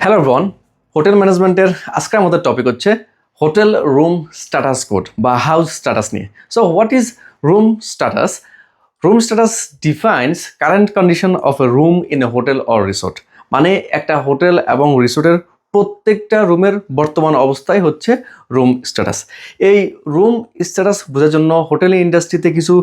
Hello everyone, hotel ম্যানেজমেন্টের আজকের আমাদের টপিক হচ্ছে হোটেল রুম স্ট্যাটাস কোড বা হাউস স্ট্যাটাস নিয়ে। So what is room status? Room status defines current condition of A room in a hotel or resort. মানে একটা hotel এবং রিসোর্টের প্রত্যেকটা রুমের বর্তমান অবস্থায় হচ্ছে রুম স্ট্যাটাস। এই রুম স্ট্যাটাস বোঝার জন্য হোটেল ইন্ডাস্ট্রিতে কিছু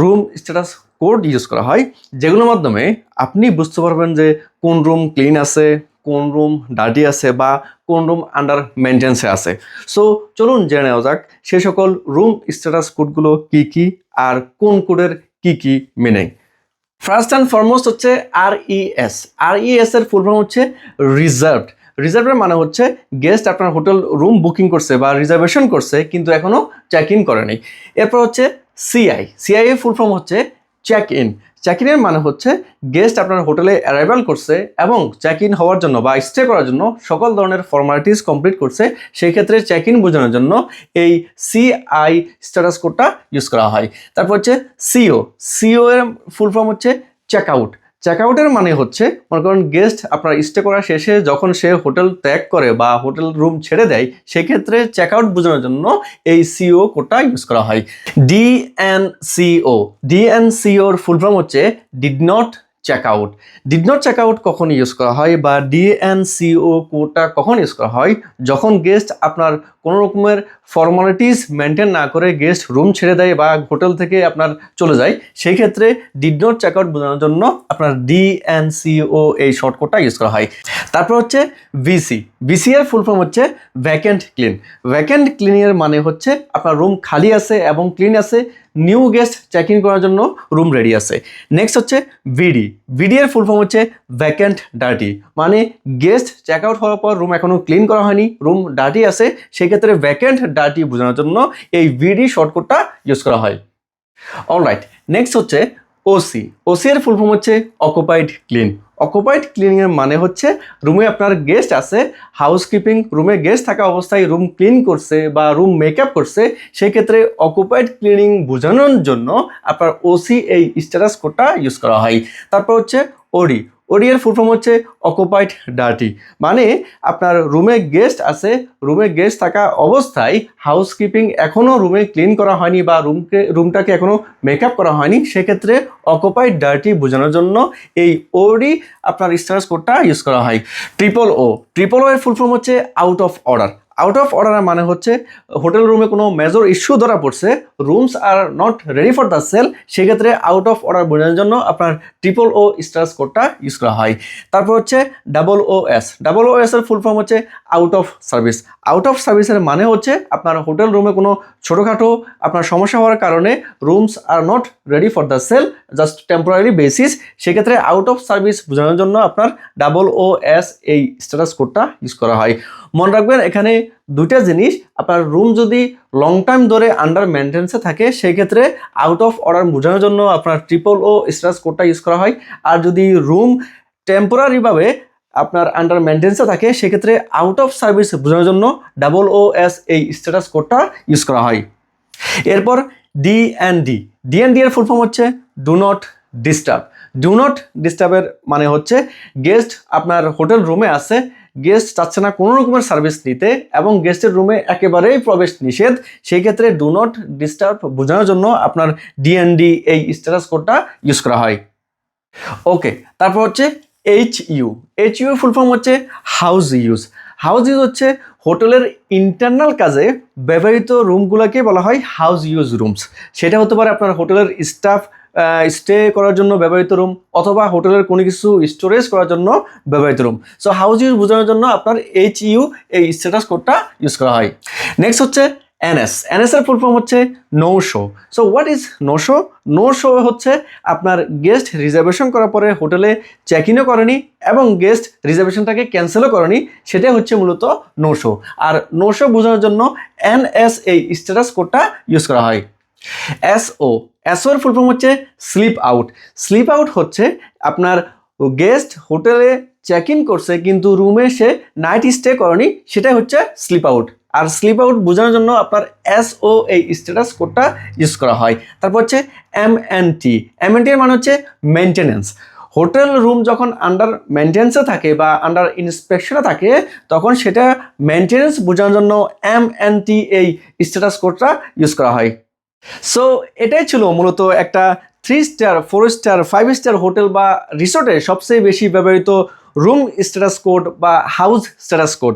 রুম স্ট্যাটাস কোড ইউজ করা হয়, যেগুলোর মাধ্যমে আপনি বুঝতে পারবেন যে কোন রুম ক্লিন আছে, কোন রুম ডার্টি আছে বা কোন রুম আন্ডার মেনটেন্সে আছে। সো চলুন জেনে নেওয়া যাক সে সকল রুম স্ট্যাটাস কোডগুলো কি কি আর কোন কোডের কি কি মিনিং। ফার্স্ট অ্যান্ড ফরমোস্ট হচ্ছে RES। RES এর ফুল ফর্ম হচ্ছে রিজার্ভড। রিজার্ভের মানে হচ্ছে গেস্ট আপনার হোটেল রুম বুকিং করছে বা রিজার্ভেশন করছে কিন্তু এখনও চেক ইন করেনি। এরপর হচ্ছে CI এর ফুল ফর্ম হচ্ছে চেক ইন। চেক ইনের মানে হচ্ছে গেস্ট আপনার হোটেলে অ্যারাইভাল করছে এবং চেক ইন হওয়ার জন্য বা স্টে করার জন্য সকল ধরনের ফর্মালিটিস কমপ্লিট করছে, সেই ক্ষেত্রে চেক ইন বোঝানোর জন্য এই CI স্ট্যাটাস কোডটা ইউজ করা হয়। তারপর হচ্ছে CO এর ফুল ফর্ম হচ্ছে চেক আউট। চেক আউটের মানে হচ্ছে মনে করেন গেস্ট আপনার স্টে করা শেষে যখন সে হোটেল ত্যাগ করে বা হোটেল রুম ছেড়ে দেয়, সেক্ষেত্রে চেক আউট বোঝানোর জন্য এই CO কোডটা ইউজ করা হয়। DNCOর ফুল ফর্ম হচ্ছে did not check out. Did not check out কখন ইউজ করা হয় বা DNCO কোডটা কখন ইউজ করা হয়? যখন গেস্ট আপনার কোনো রকমের ফর্মালিটিস মেনটেন না করে গেস্ট রুম ছেড়ে দেয় বা হোটেল থেকে আপনার চলে যায়, সেই ক্ষেত্রে ডিড নট চেক আউট বোঝানোর জন্য আপনার DNCO এই শর্টকটটা ইউজ করা হয়। তারপর হচ্ছে VC এর ফুল ফর্ম হচ্ছে ভ্যাকেন্ট ক্লিন। ভ্যাকেন্ট ক্লিনের মানে হচ্ছে আপনার রুম খালি আছে এবং ক্লিন আছে, নিউ গেস্ট চেক ইন করার জন্য রুম রেডি আছে। নেক্সট হচ্ছে VD এর ফুল ফর্ম হচ্ছে ভ্যাকেন্ট ডার্টি। মানে গেস্ট চেক আউট হওয়ার পর রুম এখনো ক্লিন করা হয়নি, রুম ডার্টি আছে, সেক্ষেত্রে ভ্যাকেন্ট ডার্টি বোঝানোর জন্য এই VD শর্টকটটা ইউজ করা হয়। অলরাইট, নেক্সট হচ্ছে OC এর ফুল ফর্ম হচ্ছে অকুপাইড ক্লিন। অকুপাইড ক্লিনিং এর মানে হচ্ছে রুমে আপনার গেস্ট আছে, হাউসকিপিং রুমে গেস্ট থাকা অবস্থায় রুম ক্লিন করছে বা রুম মেকআপ করছে, সেক্ষেত্রে অকুপাইড ক্লিনিং বোঝানোর জন্য আপনার OC এই স্ট্যাটাস কোডটা ইউজ করা হয়। তারপর হচ্ছে ওডি এর ফুল ফর্ম হচ্ছে অকুপাইড ডার্টি। মানে আপনার রুমে গেস্ট আছে, রুমে গেস্ট থাকা অবস্থায় হাউসকিপিং এখনও রুমে ক্লিন করা হয়নি বা রুমটাকে এখনও মেকআপ করা হয়নি, সেক্ষেত্রে অকুপাইড ডার্টি বোঝানোর জন্য এই OD আপনার স্ট্যাটাস কোডটা ইউজ করা হয়। ট্রিপল ও এর ফুল ফর্ম হচ্ছে out of order. Out of অর্ডারের মানে হচ্ছে হোটেল রুমে কোনো মেজর ইস্যু ধরা পড়ছে, rooms are not ready for the sale, সেক্ষেত্রে আউট অফ অর্ডার বোঝানোর জন্য আপনার ও স্ট্যাটাস কোডটা ইউজ করা হয়। তারপর হচ্ছে OOS এর ফুল ফর্ম হচ্ছে out of service. Out of সার্ভিসের মানে হচ্ছে আপনার হোটেল রুমে কোনো ছোটোখাটো আপনার সমস্যা হওয়ার কারণে rooms are not ready for the sale, just temporary basis, সেক্ষেত্রে আউট অফ সার্ভিস বোঝানোর জন্য আপনার OOS এই স্ট্যাটাস কোডটা ইউজ করা হয়। মনে রাখবেন এখানে দুইটা জিনিস, আপনার রুম যদি লং টাইম ধরে আন্ডার মেনটেন্সে থাকে, সেই ক্ষেত্রে আউট অফ অর্ডার বোঝানোর জন্য আপনার O স্ট্যাটাস কোডটা ইউজ করা হয়। আর যদি রুম টেম্পোরারিভাবে আপনার আন্ডার মেনটেন্সে থাকে, সেক্ষেত্রে আউট অফ সার্ভিস বোঝানোর জন্য OOS এই স্ট্যাটাস কোডটা ইউজ করা হয়। এরপর DND এর ফুল ফর্ম হচ্ছে do not disturb. Do not ডিস্টার্বের মানে হচ্ছে গেস্ট আপনার হোটেল রুমে আছে, গেস্ট চাচ্ছে না কোনো রকমের সার্ভিস নিতে এবং গেস্টের রুমে একেবারেই প্রবেশ নিষেধ, সেই ক্ষেত্রে ডু নট ডিস্টার্ব বোঝানোর জন্য আপনার DND এই স্ট্যাটাস কোডটা ইউজ করা হয়। ওকে, তারপর হচ্ছে HU ফুল ফর্ম হচ্ছে হাউস ইউজ হচ্ছে হোটেলের ইন্টারনাল কাজে ব্যবহৃত রুমগুলোকে বলা হয় হাউস ইউজ রুমস। সেটা হতে পারে আপনার হোটেলের স্টাফ স্টে করার জন্য ব্যবহৃত রুম অথবা হোটেলের কোনো কিছু স্টোরেজ করার জন্য ব্যবহৃত রুম। সো হাউস ইউজ বোঝানোর জন্য আপনার HU এই স্ট্যাটাস কোডটা ইউজ করা হয়। নেক্সট হচ্ছে NS এর ফুল ফর্ম হচ্ছে no show. So what is no show হচ্ছে আপনার গেস্ট রিজার্ভেশন করার পরে হোটেলে চেক ইনও করেনি এবং গেস্ট রিজার্ভেশনটাকে ক্যান্সেলও করেনি, সেটাই হচ্ছে মূলত নো শো। আর নো শো বোঝানোর জন্য NS এই স্ট্যাটাস কোডটা ইউজ করা হয়। SO এর ফুল ফর্ম হচ্ছে স্লিপ আউট হচ্ছে আপনার গেস্ট হোটেলে চেক ইন করছে কিন্তু রুমে সে নাইট স্টে করেনি, সেটাই হচ্ছে স্লিপ আউট। আর স্লিপ আউট বোঝানোর জন্য আপনার SO এই স্ট্যাটাস কোডটা ইউজ করা হয়। তারপর হচ্ছে MNT এর মানে হচ্ছে মেনটেনেন্স। হোটেল রুম যখন আন্ডার মেনটেন্সে থাকে বা আন্ডার ইন্সপেকশনে থাকে তখন সেটা মেনটেন্স বোঝানোর জন্য MNT এই স্ট্যাটাস কোডটা ইউজ করা হয়। সো এটাই ছিল মূলত একটা 3 স্টার 4 স্টার 5 স্টার হোটেল বা রিসোর্টে সবচেয়ে বেশি ব্যবহৃত রুম স্ট্যাটাস কোড বা হাউস স্ট্যাটাস কোড।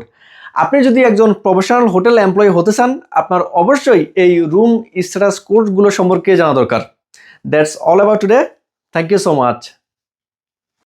আপনি যদি একজন প্রফেশনাল হোটেল এমপ্লয়ি হতে চান আপনার অবশ্যই এই রুম স্ট্যাটাস কোডগুলো সম্পর্কে জানা দরকার। That's all about today. Thank you so much.